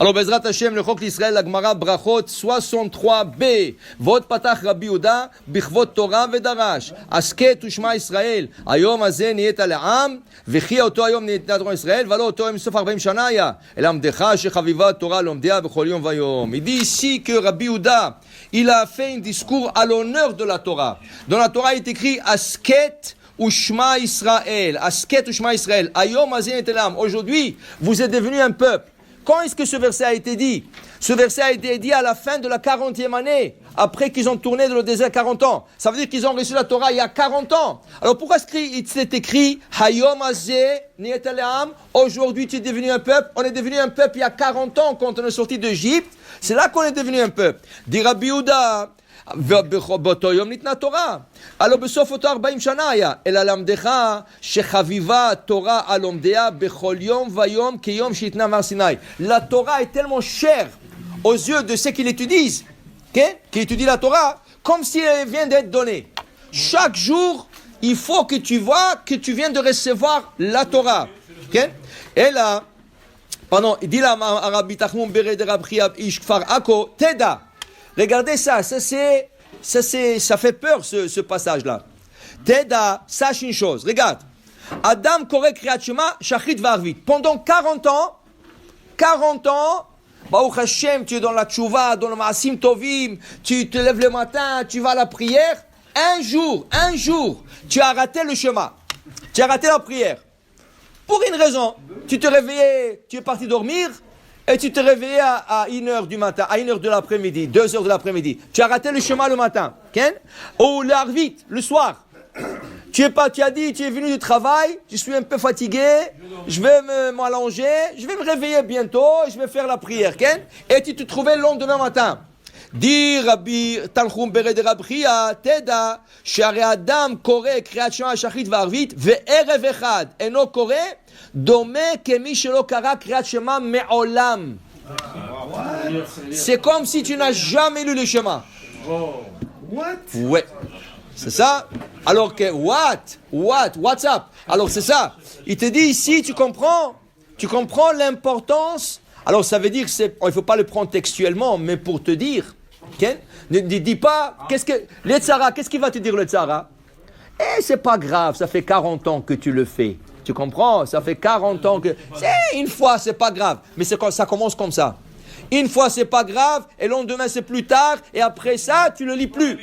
Alors, Bezrat Hashem, le Chok l'Israël, la Gemara Brachot 63b. Vot patach Rabbi Yehuda, bichvot Torah vedarash. Asket ushma Israël. Ayom haze niyeta le'am, vechia oto ayom niyeta Torah Israël, valo oto ayom sof 40 shana ya. El amdecha shechaviva Torah lomdea bechol yom vayom. Il dit ici que Rabbi Yehuda, il a fait un discours à l'honneur de la Torah. Dans la Torah, il est écrit Asket ushma Israël. Asket ushma Israël. Ayom haze niyeta le'am. Aujourd'hui, vous êtes devenus un peuple. Quand est-ce que ce verset a été dit? Ce verset a été dit à la fin de la 40e année, après qu'ils ont tourné dans le désert 40 ans. Ça veut dire qu'ils ont reçu la Torah il y a 40 ans. Alors pourquoi il s'est écrit Hayom Hazeh Niyeta Le'am? Aujourd'hui tu es devenu un peuple. On est devenu un peuple il y a 40 ans quand on est sorti d'Égypte. C'est là qu'on est devenu un peuple. Dit Rabbi Yehuda, באותו יום ניתנה תורה. הלא בסוף אותו 40 שנה היה. אלא למדך שחביבה תורה על לומדיה בכל יום ויום כיום שיתנה מהר סיני. La Torah est tellement chère aux yeux de ceux qui l'étudient, qui étudient la Torah, comme si elle vient d'être donnée. Chaque jour, il faut que tu vois que tu viens de recevoir la Torah. Et là, pardon, il dit là, Rabbi Tachmoun Bered Rabbi Ish Kfar Ako, Teda. Regardez ça, ça fait peur ce passage-là. Teda, sache une chose, regarde. Adam Korek Kriyat Shema, Shachrit Varvit. Pendant 40 ans, Baruch Hashem, tu es dans la tchouva, dans le Maasim Tovim, tu te lèves le matin, tu vas à la prière. Un jour, tu as raté le chemin. Tu as raté la prière. Pour une raison, tu te réveillais, tu es parti dormir, et tu te réveillais à 1h du matin, à 1h de l'après-midi, 2h de l'après-midi. Tu as raté le chemin le matin. Ou l'arvit, le soir. Tu as dit, tu es venu du travail, je suis un peu fatigué, je vais m'allonger, je vais me réveiller bientôt, je vais faire la prière. Et tu te trouvais le lendemain matin. Dit Rabbi Tanchum Bered Rabbi Teda, שהרי אדם קורא קריאת שמע שחרית וערבית וערב אחד אינו קורא דומה כמי שלא קרא קריאת שמע מעולם. C'est comme si tu n'as jamais lu le schéma. What? Ouais. C'est ça? Alors que what's up? Alors c'est ça. Il te dit ici, tu comprends l'importance. Alors ça veut dire il ne faut pas le prendre textuellement, mais pour te dire. Ne dis pas, qu'est-ce qu'il va te dire le Tzara? C'est pas grave, ça fait 40 ans que tu le fais. Tu comprends? Ça fait 40 ans que... Une fois, c'est pas grave. Mais ça commence comme ça. Une fois, c'est pas grave, et le lendemain, c'est plus tard, et après ça, tu le lis plus.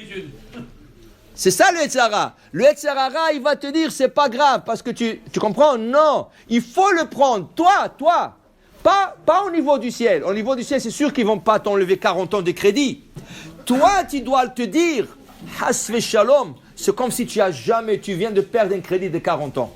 C'est ça le Tzara. Le Tzara, il va te dire, c'est pas grave, parce que tu comprends? Non, il faut le prendre. Toi. Pas au niveau du ciel. Au niveau du ciel, c'est sûr qu'ils ne vont pas t'enlever 40 ans de crédit. Toi, tu dois te dire, Hasve Shalom, c'est comme si tu viens de perdre un crédit de 40 ans.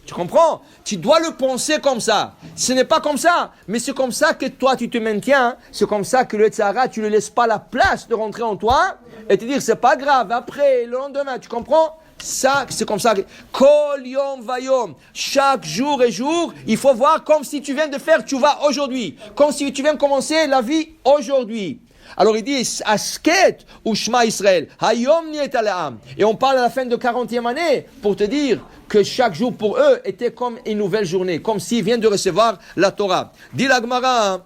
Tu comprends? Tu dois le penser comme ça. Ce n'est pas comme ça, mais c'est comme ça que toi, tu te maintiens. C'est comme ça que le Tzara, tu ne laisses pas la place de rentrer en toi et te dire, c'est pas grave. Après, le lendemain, tu comprends? Ça, c'est comme ça. Kol yom vayom. Chaque jour et jour, il faut voir comme si tu viens de faire tchouva aujourd'hui. Comme si tu viens de commencer la vie aujourd'hui. Alors il dit, Asket ou Shema Israël. Hayom niyeta le'am. Et on parle à la fin de 40e année pour te dire que chaque jour pour eux était comme une nouvelle journée. Comme s'ils viennent de recevoir la Torah. Dit la Gemara,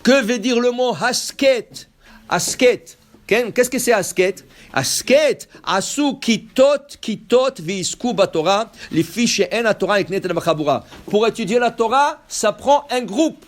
que veut dire le mot Asket? Asket. Qu'est-ce que c'est Asket? Asket, asu kitot visku batora, les fiches en la Torah eknet la machabura. Pour étudier la Torah, ça prend un groupe.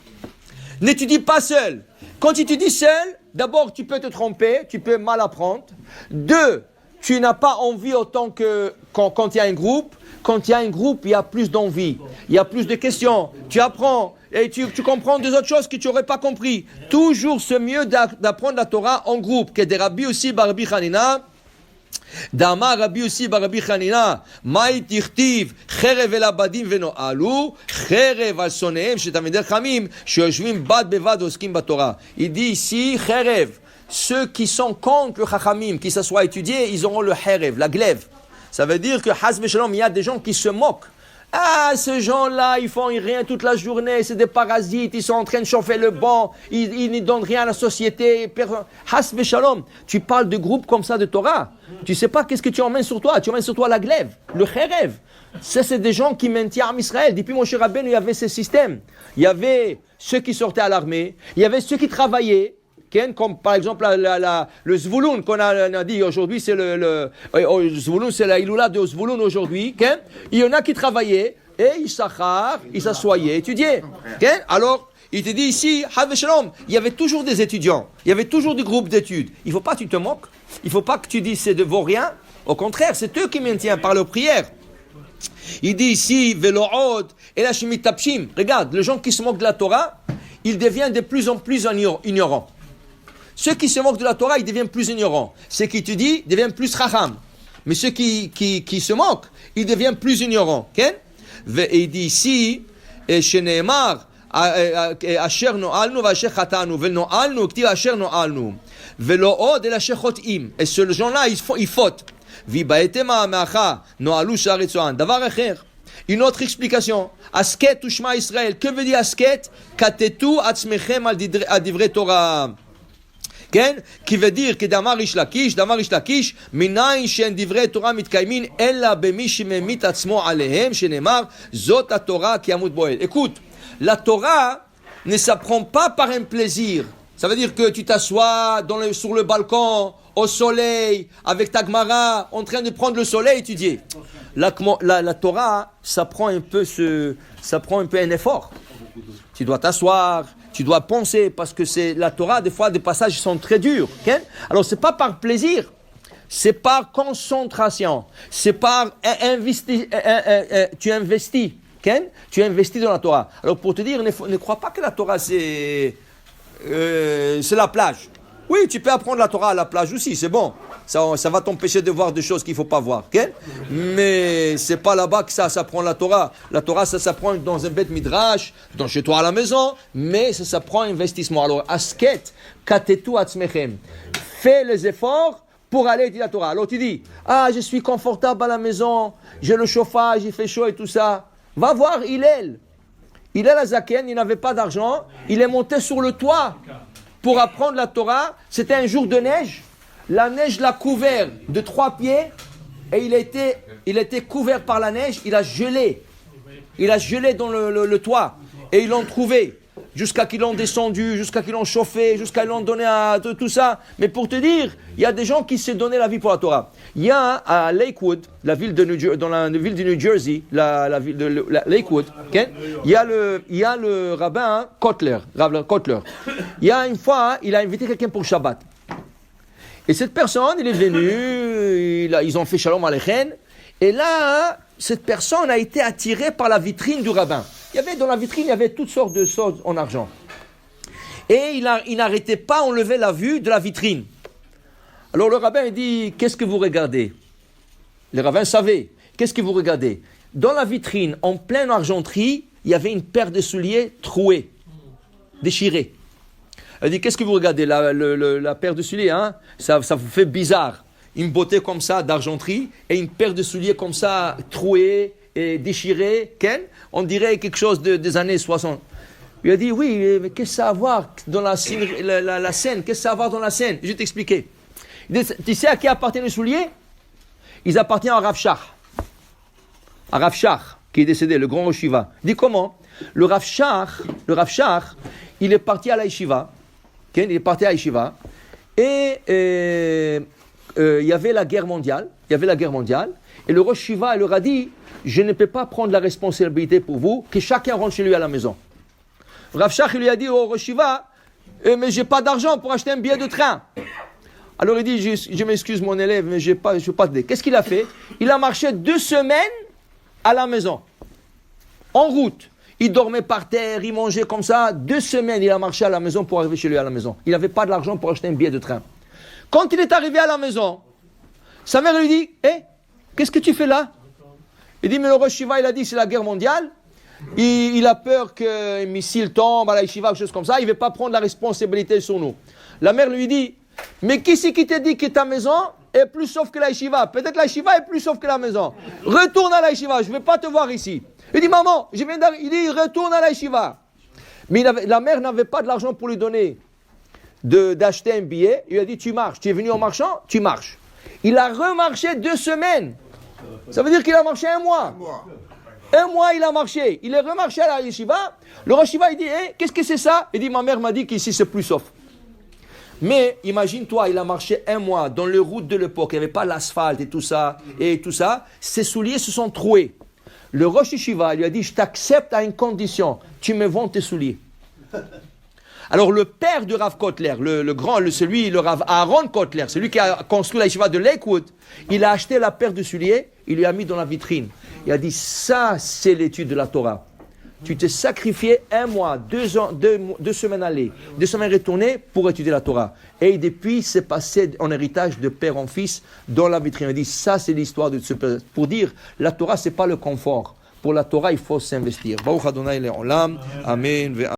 N'étudie pas seul. Quand tu étudies seul, d'abord tu peux te tromper, tu peux mal apprendre. 2, tu n'as pas envie autant que quand il y a un groupe. Quand il y a un groupe, il y a plus d'envie, il y a plus de questions. Tu apprends et tu comprends des autres choses que tu n'aurais pas compris. Toujours c'est mieux d'apprendre la Torah en groupe. Que des Rabbi aussi Rabbi Hanina. D'Amar Rabbi aussi Rabbi Hanina. Maï tichtiv cherev el abadim veno'alu cherev al soneim shetamidei chamim sheyoshvim bad bevad oskim batorah. Il dit ici cherev. Ceux qui sont contre le chachamim, qui s'assoient étudier, ils auront le cherev, la glaive. Ça veut dire que, Hasbe Shalom, il y a des gens qui se moquent. Ah, ces gens-là, ils font rien toute la journée, c'est des parasites, ils sont en train de chauffer le banc, ils ne donnent rien à la société. Has v'shalom. Tu parles de groupes comme ça de Torah. Tu sais pas qu'est-ce que tu emmènes sur toi. Tu emmènes sur toi la glaive, le khérev. Ça, c'est des gens qui maintiennent en Israël. Depuis Moshe Rabbeinu, il y avait ce système. Il y avait ceux qui sortaient à l'armée, il y avait ceux qui travaillaient. Comme par exemple le Zvouloun qu'on a dit aujourd'hui, c'est le Zvouloun, c'est la Iloula de Zvouloun aujourd'hui. Il y en a qui travaillaient et ils s'assoyaient, étudiaient. Alors, il te dit ici, il y avait toujours des étudiants, il y avait toujours des groupes d'études. Il ne faut pas que tu te moques, il ne faut pas que tu dises c'est de vaut rien. Au contraire, c'est eux qui maintiennent par leur prière. Il dit ici, Velo'od et la Shemit Tapshim. Regarde, les gens qui se moquent de la Torah, ils deviennent de plus en plus ignorants. Ceux qui se moquent de la Torah, ils deviennent plus ignorants. Ceux qui étudient deviennent plus chacham. Mais ceux qui se moquent, ils deviennent plus ignorants. Et il dit ici, Sheneemar, Asher no'alnu v'asher chatanu, ve'no'alnu, k'tiv asher no'alnu, ve'lo'od el asher chot'im. Et ces gens-là, ils fautent. V'baetem ha'amecha, no'alu sha'aretz zo'an. Davar acher. Une autre explication. Asket ou Shema Israël. Que veut dire asket? Katetu atzmechem al divrei Torah. qui veut dire que Damar Ish Lakish, minayin shen divrei Torah mitkaymin, ella bemi shememit atzmo alehem, shenemar, zot la Torah ki amut boel. Écoute, la Torah ne s'apprend pas par un plaisir. Ça veut dire que tu t'assois sur le balcon, au soleil, avec ta Gemara, en train de prendre le soleil, étudier. La Torah, ça prend un peu un effort. Tu dois t'asseoir, tu dois penser, parce que c'est la Torah, des fois, des passages sont très durs. Okay? Alors, c'est pas par plaisir, c'est par concentration, c'est par tu investis. Okay? Tu investis dans la Torah. Alors, pour te dire, ne crois pas que la Torah, c'est la plage. Oui, tu peux apprendre la Torah à la plage aussi, c'est bon. Ça va t'empêcher de voir des choses qu'il ne faut pas voir. Okay? Mais ce n'est pas là-bas que ça s'apprend la Torah. La Torah, ça s'apprend dans un beth midrash, chez toi à la maison, mais ça s'apprend investissement. Alors, asket, katetu atzmechem. Fais les efforts pour aller étudier la Torah. Alors, tu dis, je suis confortable à la maison, j'ai le chauffage, il fait chaud et tout ça. Va voir Hillel. Hillel Azaken, il n'avait pas d'argent, il est monté sur le toit pour apprendre la Torah. C'était un jour de neige. La neige l'a couvert de 3 pieds et il a été couvert par la neige. Il a gelé. Il a gelé dans le toit. Et ils l'ont trouvé. Jusqu'à qu'ils l'ont descendu, jusqu'à qu'ils l'ont chauffé, jusqu'à qu'ils l'ont donné à tout ça. Mais pour te dire, il y a des gens qui s'est donné la vie pour la Torah. Il y a à Lakewood, dans la ville de New Jersey, la ville de Lakewood, okay? il y a le rabbin Kotler. Il y a une fois, il a invité quelqu'un pour Shabbat. Et cette personne, il est venu, ils ont fait Shalom Aleichem. Et là, cette personne a été attirée par la vitrine du rabbin. Dans la vitrine, il y avait toutes sortes de choses en argent. Et il n'arrêtait pas d'enlever la vue de la vitrine. Alors le rabbin dit, qu'est-ce que vous regardez? Le rabbin savait, qu'est-ce que vous regardez? Dans la vitrine, en pleine argenterie, il y avait une paire de souliers troués, déchirés. Elle dit, qu'est-ce que vous regardez? La paire de souliers, hein? Ça vous fait bizarre. Une beauté comme ça d'argenterie et une paire de souliers comme ça troués et déchirés. On dirait quelque chose des années 60. Il a dit, oui, mais qu'est-ce que ça a à voir dans la scène? Qu'est-ce que ça a à voir dans la scène? Je vais t'expliquer. Tu sais à qui appartiennent les souliers? Ils appartiennent à Rav Shach. À Rav Shach, qui est décédé, le grand Rosh Yeshiva. Il dit comment? Le Rav Shach, il est parti à la Yeshiva. Il est parti à la Yeshiva. Et il y avait la guerre mondiale. Et le Rosh Yeshiva leur a dit, je ne peux pas prendre la responsabilité pour vous, que chacun rentre chez lui à la maison. Rav Shach lui a dit au Rosh Yeshiva, mais j'ai pas d'argent pour acheter un billet de train. Alors il dit, je m'excuse mon élève, mais je ne peux pas t'aider. Qu'est-ce qu'il a fait? Il a marché 2 semaines à la maison, en route. Il dormait par terre, il mangeait comme ça. 2 semaines, il a marché à la maison pour arriver chez lui à la maison. Il n'avait pas de l'argent pour acheter un billet de train. Quand il est arrivé à la maison, sa mère lui dit, qu'est-ce que tu fais là? Il dit, mais le Rosh Yeshiva, il a dit, c'est la guerre mondiale. Il a peur qu'un missile tombe à la Yeshiva, quelque chose comme ça. Il ne veut pas prendre la responsabilité sur nous. La mère lui dit, mais qui c'est qui t'a dit que ta maison est plus sauve que la Yeshiva? Peut-être la Yeshiva est plus sauve que la maison. Retourne à la Yeshiva, je ne veux pas te voir ici. Il dit, maman, je viens d'arriver. Il dit, retourne à la yeshiva. Mais la mère n'avait pas de l'argent pour lui donner d'acheter un billet. Il lui a dit, tu marches. Tu es venu en marchant, tu marches. Il a remarché 2 semaines. Ça veut dire qu'il a marché 1 mois. 1 mois, il a marché. Il est remarché à la yeshiva. Le Rosh Yeshiva, il dit, qu'est-ce que c'est ça? Il dit, ma mère m'a dit qu'ici, c'est plus sauf. Mais imagine-toi, il a marché 1 mois dans les routes de l'époque. Il n'y avait pas l'asphalte et tout ça. Ses souliers se sont troués. Le Rosh Yeshiva lui a dit, je t'accepte à une condition. Tu me vends tes souliers. Alors le père de Rav Kotler, le Rav Aaron Kotler, celui qui a construit la yeshiva de Lakewood, il a acheté la paire de souliers, il lui a mis dans la vitrine. Il a dit, ça c'est l'étude de la Torah. Tu t'es sacrifié 1 mois, 2 semaines aller, 2 semaines retourner pour étudier la Torah. Et depuis, c'est passé en héritage de père en fils dans la vitrine. Il a dit, ça c'est l'histoire de ce père. Pour dire, la Torah c'est pas le confort. Pour la Torah, il faut s'investir. Baruch Adonai Le'olam. Amen.